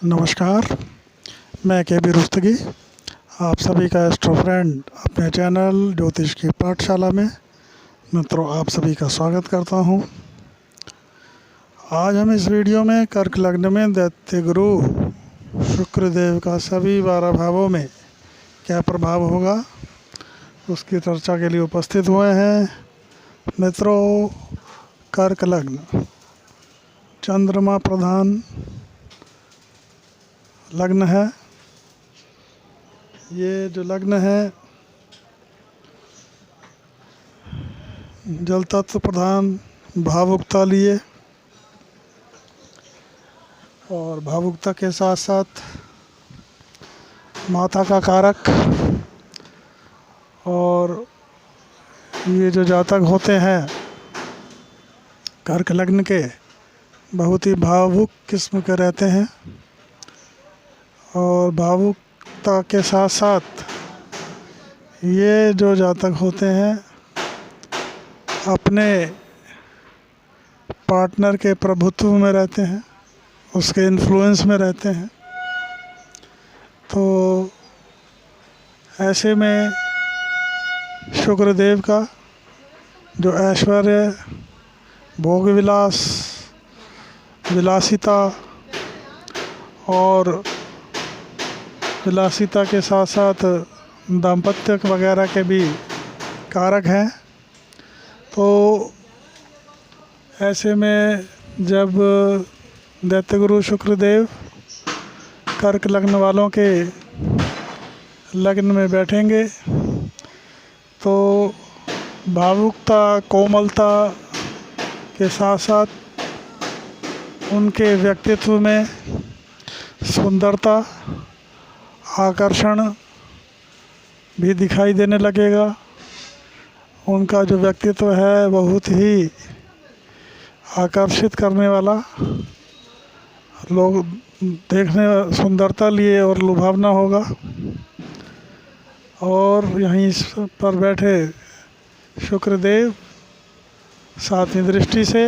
नमस्कार, मैं के बी रुस्तगी आप सभी का एस्ट्रो फ्रेंड अपने चैनल ज्योतिष की पाठशाला में मित्रों आप सभी का स्वागत करता हूं। आज हम इस वीडियो में कर्क लग्न में दैत्य गुरु शुक्रदेव का सभी 12 भावों में क्या प्रभाव होगा उसकी चर्चा के लिए उपस्थित हुए हैं। मित्रों, कर्क लग्न चंद्रमा प्रधान लग्न है। ये जो लग्न है जल तत्व प्रधान भावुकता लिए और भावुकता के साथ साथ माता का कारक, और ये जो जातक होते हैं कर्क लग्न के बहुत ही भावुक किस्म के रहते हैं और भावुकता के साथ साथ ये जो जातक होते हैं अपने पार्टनर के प्रभुत्व में रहते हैं, उसके इन्फ्लुएंस में रहते हैं। तो ऐसे में शुक्रदेव का जो ऐश्वर्य, भोग विलास, विलासिता और विलासिता के साथ साथ दाम्पत्य वगैरह के भी कारक हैं। तो ऐसे में जब दैत्यगुरु शुक्रदेव कर्क लग्न वालों के लग्न में बैठेंगे तो भावुकता, कोमलता के साथ साथ उनके व्यक्तित्व में सुंदरता, आकर्षण भी दिखाई देने लगेगा। उनका जो व्यक्तित्व है बहुत ही आकर्षित करने वाला, लोग देखने सुंदरता लिए और लुभावना होगा। और यहीं पर बैठे शुक्रदेव सातवीं दृष्टि से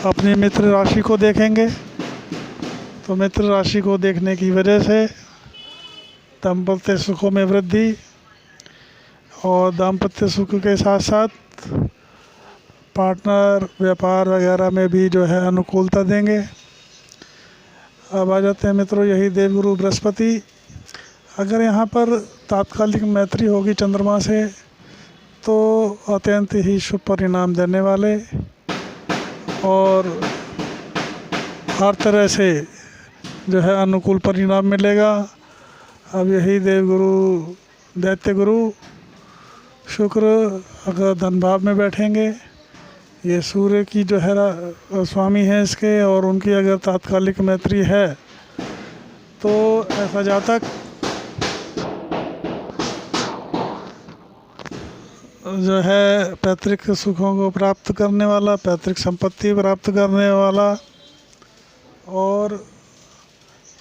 अपनी मित्र राशि को देखेंगे। तो मित्र राशि को देखने की वजह से दाम्पत्य सुखों में वृद्धि और दाम्पत्य सुख के साथ साथ पार्टनर व्यापार वगैरह में भी जो है अनुकूलता देंगे। अब आ जाते हैं मित्रों यही देवगुरु बृहस्पति। अगर यहाँ पर तात्कालिक मैत्री होगी चंद्रमा से तो अत्यंत ही शुभ परिणाम देने वाले और हर तरह से जो है अनुकूल परिणाम मिलेगा। अब यही देवगुरु दैत्य गुरु शुक्र अगर धन भाव में बैठेंगे, ये सूर्य की जो है स्वामी है इसके, और उनकी अगर तात्कालिक मैत्री है तो ऐसा जातक जो है पैतृक सुखों को प्राप्त करने वाला, पैतृक संपत्ति प्राप्त करने वाला, और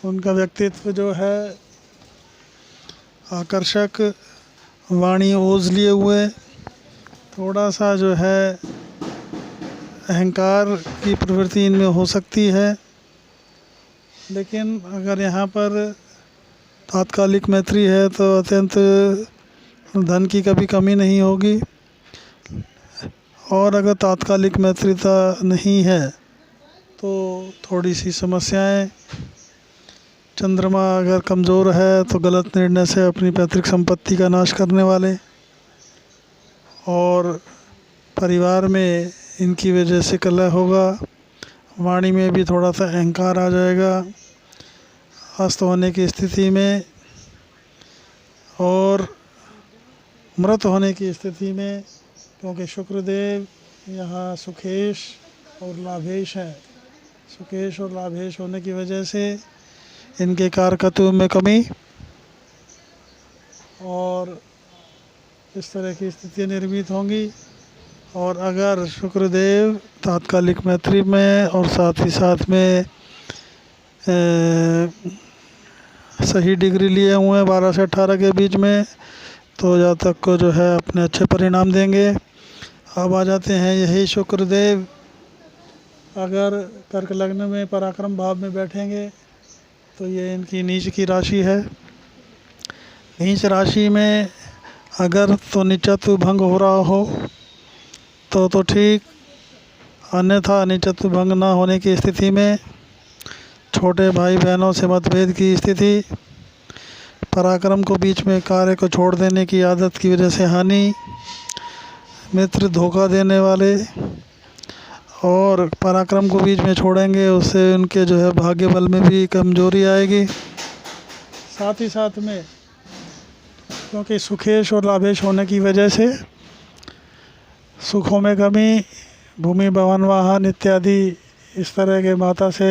उनका व्यक्तित्व जो है आकर्षक, वाणी ओज लिए हुए, थोड़ा सा जो है अहंकार की प्रवृत्ति इनमें हो सकती है। लेकिन अगर यहाँ पर तात्कालिक मैत्री है तो अत्यंत धन की कभी कमी नहीं होगी। और अगर तात्कालिक मैत्रीता नहीं है तो थोड़ी सी समस्याएं, चंद्रमा अगर कमज़ोर है तो गलत निर्णय से अपनी पैतृक संपत्ति का नाश करने वाले, और परिवार में इनकी वजह से कलह होगा। वाणी में भी थोड़ा सा अहंकार आ जाएगा अस्त होने की स्थिति में, और मृत होने की स्थिति में, क्योंकि शुक्रदेव यहाँ सुखेश और लाभेश है। सुखेश और लाभेश होने की वजह से इनके कारकत्व में कमी और इस तरह की स्थितियाँ निर्मित होंगी। और अगर शुक्रदेव तात्कालिक मैत्री में और साथ ही साथ में सही डिग्री लिए हुए हैं 12 से 18 के बीच में, तो जातक को जो है अपने अच्छे परिणाम देंगे। अब आ जाते हैं यही शुक्रदेव अगर कर्क लग्न में पराक्रम भाव में बैठेंगे तो ये इनकी नीच की राशि है। नीच राशि में अगर तो नीचत्व भंग हो रहा हो तो ठीक, अन्यथा नीचत्व भंग ना होने की स्थिति में छोटे भाई बहनों से मतभेद की स्थिति, पराक्रम को बीच में कार्य को छोड़ देने की आदत की वजह से हानि, मित्र धोखा देने वाले और पराक्रम को बीच में छोड़ेंगे उससे उनके जो है भाग्य बल में भी कमजोरी आएगी। साथ ही साथ में क्योंकि सुखेश और लाभेश होने की वजह से सुखों में कमी, भूमि भवन वाहन इत्यादि इस तरह के माता से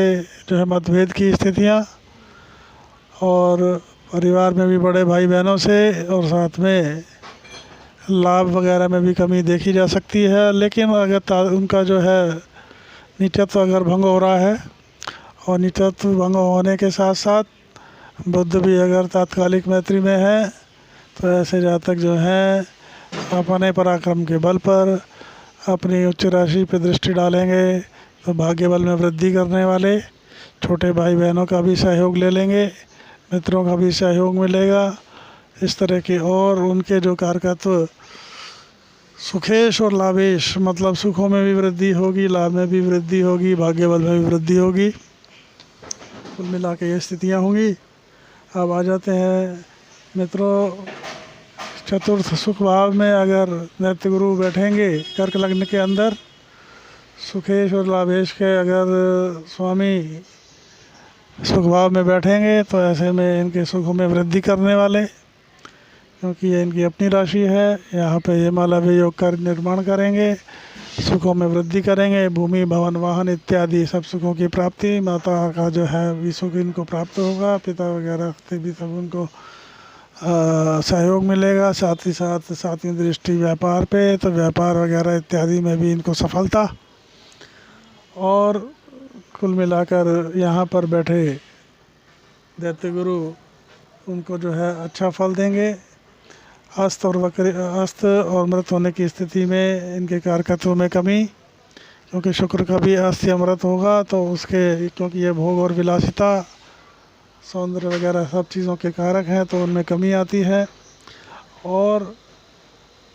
जो है मतभेद की स्थितियाँ, और परिवार में भी बड़े भाई बहनों से और साथ में लाभ वगैरह में भी कमी देखी जा सकती है। लेकिन अगर उनका जो है नीचत्व अगर भंग हो रहा है और नीचत्व भंग होने के साथ साथ बुध भी अगर तात्कालिक मैत्री में है तो ऐसे जातक जो हैं अपने पराक्रम के बल पर अपनी उच्च राशि पर दृष्टि डालेंगे तो भाग्य बल में वृद्धि करने वाले, छोटे भाई बहनों का भी सहयोग ले लेंगे, मित्रों का भी सहयोग मिलेगा इस तरह के। और उनके जो कारकत्व सुखेश और लाभेश मतलब सुखों में भी वृद्धि होगी, लाभ में भी वृद्धि होगी, भाग्य बल में भी वृद्धि होगी, कुल मिला के ये स्थितियाँ होंगी। अब आ जाते हैं मित्रों, चतुर्थ सुख भाव में अगर दैत्य गुरु बैठेंगे कर्क लग्न के अंदर, सुखेश और लाभेश के अगर स्वामी सुख भाव में बैठेंगे तो ऐसे में इनके सुखों में वृद्धि करने वाले, क्योंकि ये इनकी अपनी राशि है, यहाँ पे ये मालव्य योग का निर्माण करेंगे, सुखों में वृद्धि करेंगे, भूमि भवन वाहन इत्यादि सब सुखों की प्राप्ति, माता का जो है भी सुख इनको प्राप्त होगा, पिता वगैरह से भी सब उनको सहयोग मिलेगा। साथ ही साथ सातवीं दृष्टि व्यापार पे, तो व्यापार वगैरह इत्यादि में भी इनको सफलता। और कुल मिलाकर यहाँ पर बैठे दैत्य गुरु उनको जो है अच्छा फल देंगे। अस्त और मृत होने की स्थिति में इनके कारकत्वों में कमी, क्योंकि शुक्र का भी अस्त या मृत होगा तो उसके, क्योंकि ये भोग और विलासिता सौंदर्य वगैरह सब चीज़ों के कारक हैं तो उनमें कमी आती है। और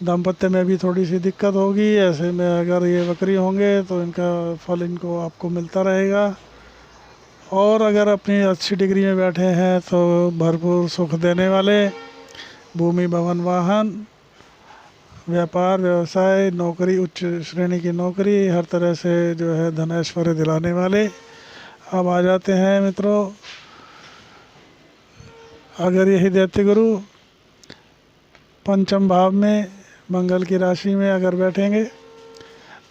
दाम्पत्य में भी थोड़ी सी दिक्कत होगी। ऐसे में अगर ये वक्री होंगे तो इनका फल इनको आपको मिलता रहेगा। और अगर अपनी अच्छी डिग्री में बैठे हैं तो भरपूर सुख देने वाले, भूमि भवन वाहन, व्यापार व्यवसाय, नौकरी, उच्च श्रेणी की नौकरी, हर तरह से जो है धन ऐश्वर्य दिलाने वाले। अब आ जाते हैं मित्रों, अगर यही दैत्य गुरु पंचम भाव में मंगल की राशि में अगर बैठेंगे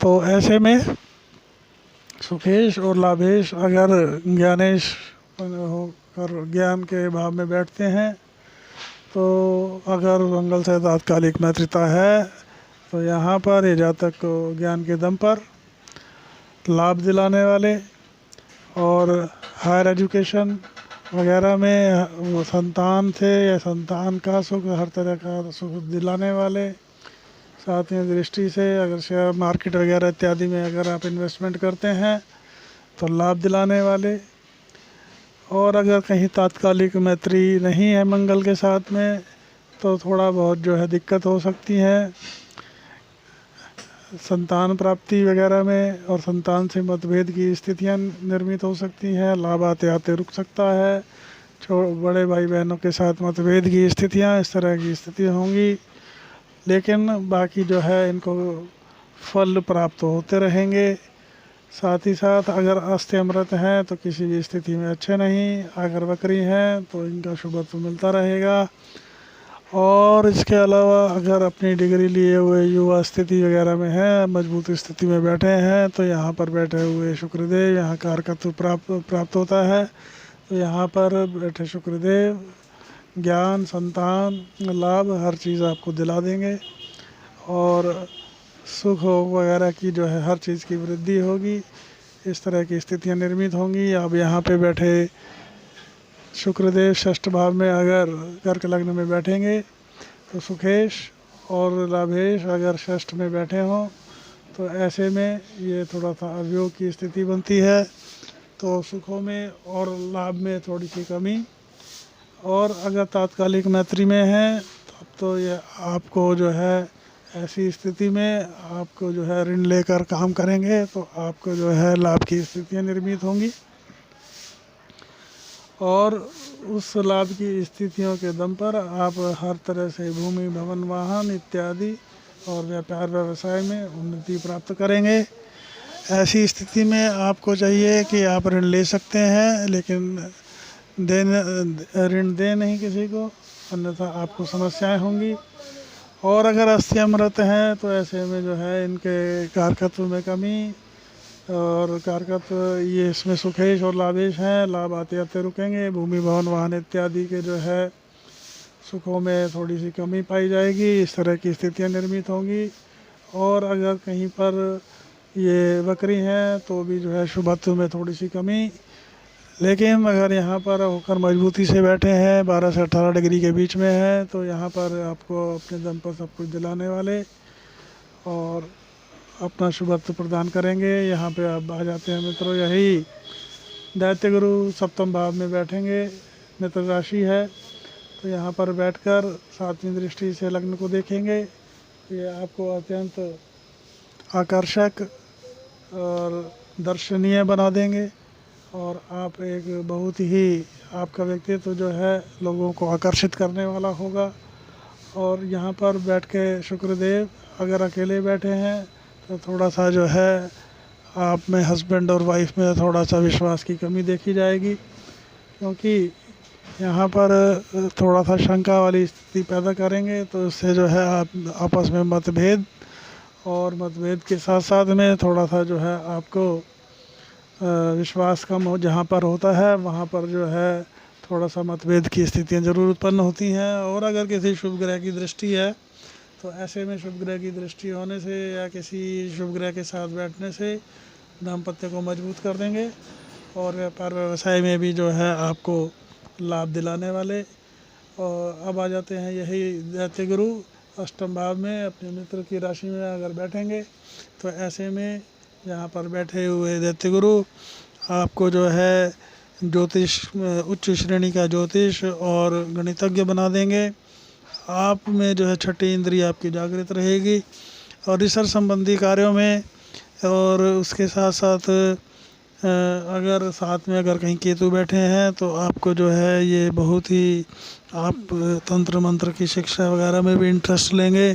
तो ऐसे में सुखेश और लाभेश अगर ज्ञानेश होकर ज्ञान के भाव में बैठते हैं तो अगर मंगल से तात्कालिक मैत्रिता है तो यहाँ पर ये जातक को ज्ञान के दम पर लाभ दिलाने वाले और हायर एजुकेशन वगैरह में वो संतान से या संतान का सुख, हर तरह का सुख दिलाने वाले। साथ में दृष्टि से अगर शेयर मार्केट वगैरह इत्यादि में अगर आप इन्वेस्टमेंट करते हैं तो लाभ दिलाने वाले। और अगर कहीं तात्कालिक मैत्री नहीं है मंगल के साथ में तो थोड़ा बहुत जो है दिक्कत हो सकती है संतान प्राप्ति वगैरह में, और संतान से मतभेद की स्थितियां निर्मित हो सकती हैं, लाभ आते आते रुक सकता है, बड़े भाई बहनों के साथ मतभेद की स्थितियां, इस तरह की स्थितियां होंगी। लेकिन बाकी जो है इनको फल प्राप्त होते रहेंगे। साथ ही साथ अगर अस्त अमृत हैं तो किसी भी स्थिति में अच्छे नहीं, अगर वक्री हैं तो इनका शुभत्व मिलता रहेगा। और इसके अलावा अगर अपनी डिग्री लिए हुए युवा स्थिति वगैरह में है, मजबूत स्थिति में बैठे हैं तो यहाँ पर बैठे हुए शुक्रदेव यहाँ कारकत्व प्राप्त होता है। तो यहाँ पर बैठे शुक्रदेव ज्ञान, संतान, लाभ हर चीज़ आपको दिला देंगे और सुख वगैरह की जो है हर चीज़ की वृद्धि होगी। इस तरह की स्थितियाँ निर्मित होंगी। अब यहाँ पे बैठे शुक्रदेव षष्ठ भाव में अगर कर्क लग्न में बैठेंगे तो सुखेश और लाभेश अगर षष्ठ में बैठे हों तो ऐसे में ये थोड़ा सा अवयोग की स्थिति बनती है। तो सुखों में और लाभ में थोड़ी सी कमी। और अगर तात्कालिक मैत्री में है तब तो ये आपको जो है ऐसी स्थिति में आपको जो है ऋण लेकर काम करेंगे तो आपको जो है लाभ की स्थितियाँ निर्मित होंगी, और उस लाभ की स्थितियों के दम पर आप हर तरह से भूमि, भवन, वाहन इत्यादि और व्यापार व्यवसाय में उन्नति प्राप्त करेंगे। ऐसी स्थिति में आपको चाहिए कि आप ऋण ले सकते हैं, लेकिन ऋण दे नहीं किसी को, अन्यथा आपको समस्याएं होंगी। और अगर अस्थिअमृत हैं तो ऐसे में जो है इनके कारकत्व में कमी, और कारकत्व ये इसमें सुखेश और लाभेश हैं, लाभ आते आते रुकेंगे। भूमि, भवन, वाहन इत्यादि के जो है सुखों में थोड़ी सी कमी पाई जाएगी, इस तरह की स्थितियां निर्मित होंगी। और अगर कहीं पर ये वक्री हैं तो भी जो है शुभत्व में थोड़ी सी कमी। लेकिन अगर यहाँ पर होकर मजबूती से बैठे हैं, 12 से 18 डिग्री के बीच में है, तो यहाँ पर आपको अपने दम पर सब कुछ दिलाने वाले और अपना शुभत्व प्रदान करेंगे। यहाँ पे आप आ जाते हैं मित्रों, यही दैत्य गुरु सप्तम भाव में बैठेंगे, मित्र राशि है, तो यहाँ पर बैठकर 7वीं दृष्टि से लग्न को देखेंगे। ये आपको अत्यंत आकर्षक और दर्शनीय बना देंगे, और आप एक बहुत ही आपका व्यक्तित्व जो है लोगों को आकर्षित करने वाला होगा। और यहाँ पर बैठ के शुक्रदेव अगर अकेले बैठे हैं तो थोड़ा सा जो है आप में हस्बैंड और वाइफ में थोड़ा सा विश्वास की कमी देखी जाएगी, क्योंकि यहाँ पर थोड़ा सा शंका वाली स्थिति पैदा करेंगे, तो इससे जो है आप आपस में मतभेद, और मतभेद के साथ साथ में थोड़ा सा जो है आपको विश्वास कम हो जहाँ पर होता है वहाँ पर जो है थोड़ा सा मतभेद की स्थितियाँ ज़रूर उत्पन्न होती हैं। और अगर किसी शुभ ग्रह की दृष्टि है तो ऐसे में शुभ ग्रह की दृष्टि होने से या किसी शुभ ग्रह के साथ बैठने से दाम्पत्य को मजबूत कर देंगे, और व्यापार व्यवसाय में भी जो है आपको लाभ दिलाने वाले। और अब आ जाते हैं यही दैत्य गुरु अष्टम भाव में अपने मित्र की राशि में अगर बैठेंगे, तो ऐसे में यहाँ पर बैठे हुए दैत्य गुरु आपको जो है ज्योतिष, उच्च श्रेणी का ज्योतिष और गणितज्ञ बना देंगे। आप में जो है छठी इंद्रिय आपकी जागृत रहेगी, और रिसर्च संबंधी कार्यों में, और उसके साथ साथ अगर साथ में अगर कहीं केतु बैठे हैं तो आपको जो है ये बहुत ही, आप तंत्र मंत्र की शिक्षा वगैरह में भी इंटरेस्ट लेंगे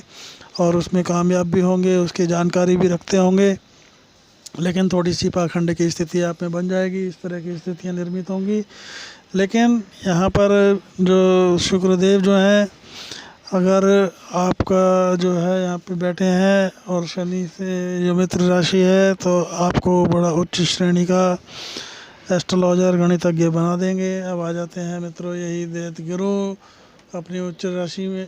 और उसमें कामयाब भी होंगे, उसकी जानकारी भी रखते होंगे, लेकिन थोड़ी सी पाखंड की स्थिति आप में बन जाएगी। इस तरह की स्थितियाँ निर्मित होंगी। लेकिन यहाँ पर जो शुक्रदेव जो हैं, अगर आपका जो है यहाँ पे बैठे हैं और शनि से जो मित्र राशि है, तो आपको बड़ा उच्च श्रेणी का एस्ट्रोलॉजर गणितज्ञ बना देंगे। अब आ जाते हैं मित्रों यही दैत्य गुरु अपनी उच्च राशि में,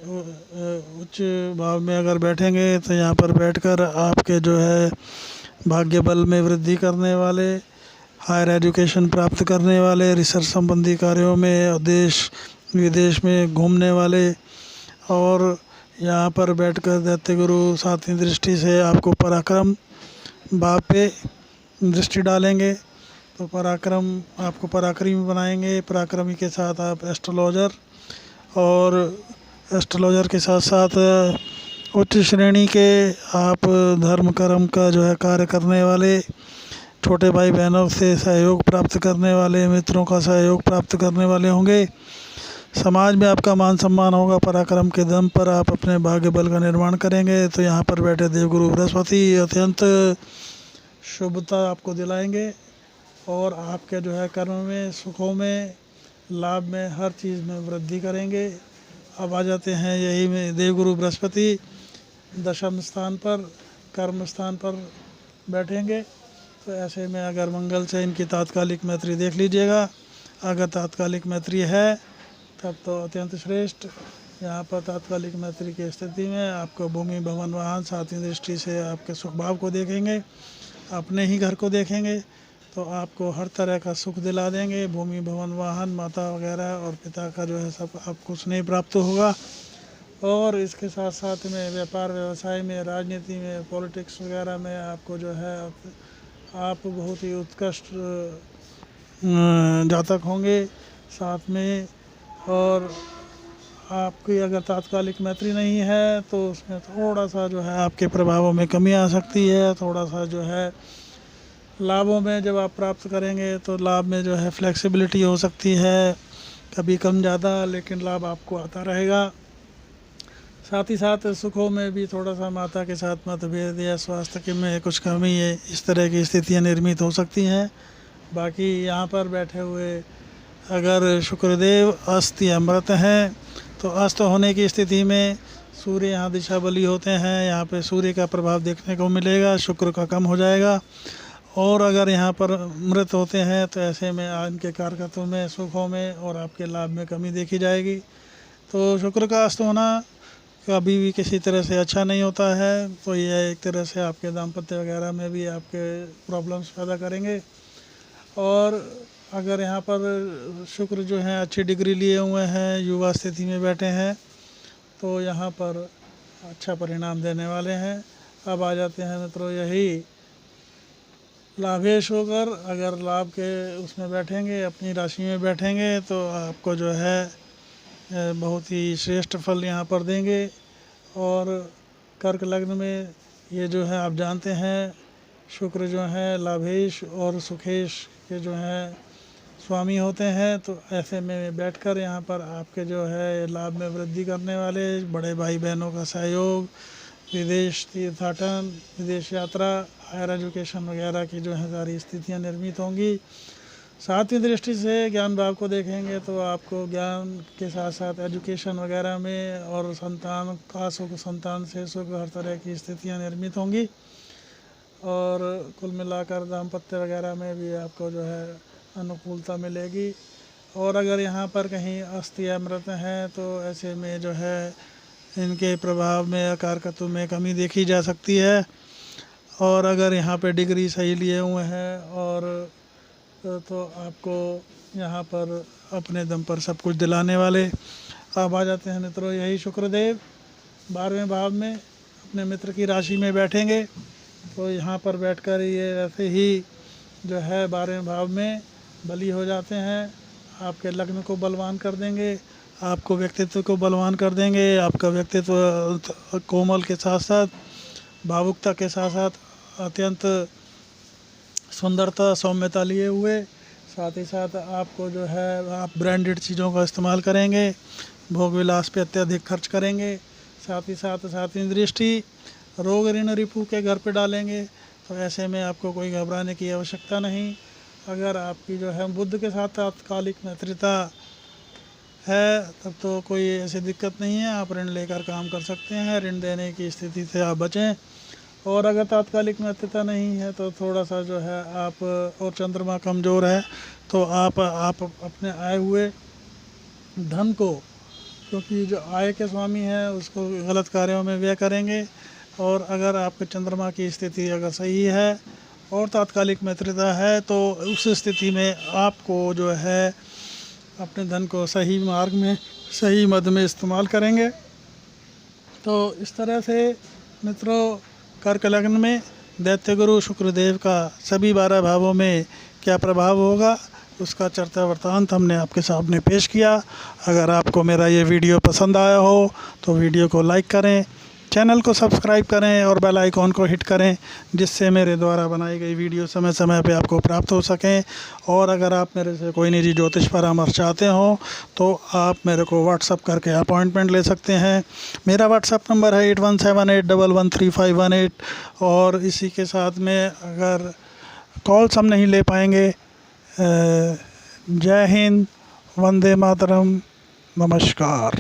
उच्च भाव में अगर बैठेंगे तो यहाँ पर बैठकर आपके जो है भाग्य बल में वृद्धि करने वाले, हायर एजुकेशन प्राप्त करने वाले, रिसर्च संबंधी कार्यों में देश विदेश में घूमने वाले, और यहाँ पर बैठकर दैत्य गुरु 7वीं दृष्टि से आपको पराक्रम भाव पे दृष्टि डालेंगे, तो पराक्रम आपको पराक्रमी बनाएंगे। पराक्रमी के साथ आप एस्ट्रोलॉजर, और एस्ट्रोलॉजर के साथ साथ उच्च श्रेणी के आप धर्म कर्म का जो है कार्य करने वाले, छोटे भाई बहनों से सहयोग प्राप्त करने वाले, मित्रों का सहयोग प्राप्त करने वाले होंगे। समाज में आपका मान सम्मान होगा। पराक्रम के दम पर आप अपने भाग्य बल का निर्माण करेंगे। तो यहाँ पर बैठे देवगुरु बृहस्पति अत्यंत शुभता आपको दिलाएंगे, और आपके जो है कर्म में, सुखों में, लाभ में, हर चीज़ में वृद्धि करेंगे। अब आ जाते हैं यही में देवगुरु बृहस्पति दशम स्थान पर, कर्म स्थान पर बैठेंगे। तो ऐसे में अगर मंगल से इनकी तात्कालिक मैत्री देख लीजिएगा। अगर तात्कालिक मैत्री है तब तो अत्यंत श्रेष्ठ। यहाँ पर तात्कालिक मैत्री की स्थिति में आपको भूमि, भवन, वाहन 7वीं दृष्टि से आपके सुख भाव को देखेंगे, अपने ही घर को देखेंगे, तो आपको हर तरह का सुख दिला देंगे। भूमि, भवन, वाहन, माता वगैरह और पिता का जो है सब आपको स्नेह प्राप्त होगा। और इसके साथ साथ में व्यापार व्यवसाय में, राजनीति में, पॉलिटिक्स वगैरह में आपको जो है आप बहुत ही उत्कृष्ट जातक होंगे साथ में। और आपकी अगर तात्कालिक मैत्री नहीं है तो उसमें थोड़ा सा जो है आपके प्रभावों में कमी आ सकती है, थोड़ा सा जो है लाभों में जब आप प्राप्त करेंगे तो लाभ में जो है फ्लेक्सिबिलिटी हो सकती है, कभी कम ज़्यादा, लेकिन लाभ आपको आता रहेगा। साथ ही साथ सुखों में भी थोड़ा सा माता के साथ मतभेद या स्वास्थ्य के में कुछ कमी है, इस तरह की स्थितियाँ निर्मित हो सकती हैं। बाकी यहाँ पर बैठे हुए अगर शुक्रदेव अस्त या मृत हैं तो अस्त होने की स्थिति में सूर्य यहाँ दिशा बली होते हैं, यहाँ पे सूर्य का प्रभाव देखने को मिलेगा, शुक्र का कम हो जाएगा। और अगर यहाँ पर मृत होते हैं तो ऐसे में इनके कारकत्व में, सुखों में और आपके लाभ में कमी देखी जाएगी। तो शुक्र का अस्त होना कभी भी किसी तरह से अच्छा नहीं होता है, तो यह एक तरह से आपके दाम्पत्य वगैरह में भी आपके प्रॉब्लम्स पैदा करेंगे। और अगर यहाँ पर शुक्र जो है अच्छी डिग्री लिए हुए हैं, युवा स्थिति में बैठे हैं, तो यहाँ पर अच्छा परिणाम देने वाले हैं। अब आ जाते हैं मित्रों, यही लाभेश होकर अगर लाभ के उसमें बैठेंगे, अपनी राशि में बैठेंगे, तो आपको जो है बहुत ही श्रेष्ठ फल यहाँ पर देंगे। और कर्क लग्न में ये जो है आप जानते हैं शुक्र जो है लाभेश और सुखेश के जो है स्वामी होते हैं, तो ऐसे में बैठकर यहाँ पर आपके जो है लाभ में वृद्धि करने वाले, बड़े भाई बहनों का सहयोग, विदेश तीर्थाटन, विदेश यात्रा, हायर एजुकेशन वगैरह की जो है सारी स्थितियाँ निर्मित होंगी। सातवीं दृष्टि से ज्ञान भाव को देखेंगे तो आपको ज्ञान के साथ साथ एजुकेशन वगैरह में और संतान का सुख, संतान से सुख, हर तरह की स्थितियाँ निर्मित होंगी। और कुल मिलाकर दाम्पत्य वगैरह में भी आपको जो है अनुकूलता मिलेगी। और अगर यहाँ पर कहीं अस्त या मृत हैं तो ऐसे में जो है इनके प्रभाव में या कारकत्व में कमी देखी जा सकती है। और अगर यहाँ पे डिग्री सही लिए हुए हैं और तो आपको यहाँ पर अपने दम पर सब कुछ दिलाने वाले। अब आ जाते हैं मित्रों, यही शुक्रदेव 12वें भाव में अपने मित्र की राशि में बैठेंगे, तो यहाँ पर बैठकर ये ऐसे ही जो है 12वें भाव में बली हो जाते हैं, आपके लग्न को बलवान कर देंगे, आपको व्यक्तित्व को बलवान कर देंगे, आपका व्यक्तित्व कोमल के साथ साथ भावुकता के साथ साथ अत्यंत सुंदरता, सौम्यता लिए हुए, साथ ही साथ आपको जो है आप ब्रांडेड चीज़ों का इस्तेमाल करेंगे, भोग विलास पे अत्यधिक खर्च करेंगे, साथ ही साथ सातवीं दृष्टि रोग ऋण रिपू के घर पे डालेंगे। तो ऐसे में आपको कोई घबराने की आवश्यकता नहीं। अगर आपकी जो है बुध के साथ तात्कालिक मित्रता है तब तो कोई ऐसी दिक्कत नहीं है, आप ऋण लेकर काम कर सकते हैं, ऋण देने की स्थिति से आप बचें। और अगर तात्कालिक मित्रता नहीं है तो थोड़ा सा जो है आप, और चंद्रमा कमज़ोर है तो आप अपने आए हुए धन को, क्योंकि जो आय के स्वामी है उसको गलत कार्यों में व्यय करेंगे। और अगर आपके चंद्रमा की स्थिति अगर सही है और तात्कालिक मित्रता है तो उस स्थिति में आपको जो है अपने धन को सही मार्ग में, सही मद में इस्तेमाल करेंगे। तो इस तरह से मित्रों कर्क लग्न में दैत्य गुरु शुक्रदेव का सभी 12 भावों में क्या प्रभाव होगा उसका चर्चा वृत्तांत हमने आपके सामने पेश किया। अगर आपको मेरा ये वीडियो पसंद आया हो तो वीडियो को लाइक करें, चैनल को सब्सक्राइब करें और बेल आइकॉन को हिट करें, जिससे मेरे द्वारा बनाई गई वीडियो समय समय पे आपको प्राप्त हो सकें। और अगर आप मेरे से कोई निजी ज्योतिष परामर्श चाहते हो तो आप मेरे को व्हाट्सअप करके अपॉइंटमेंट ले सकते हैं। मेरा व्हाट्सअप नंबर है 8178113518। और इसी के साथ में अगर कॉल्स हम नहीं ले पाएंगे, जय हिंद, वंदे मातरम, नमस्कार।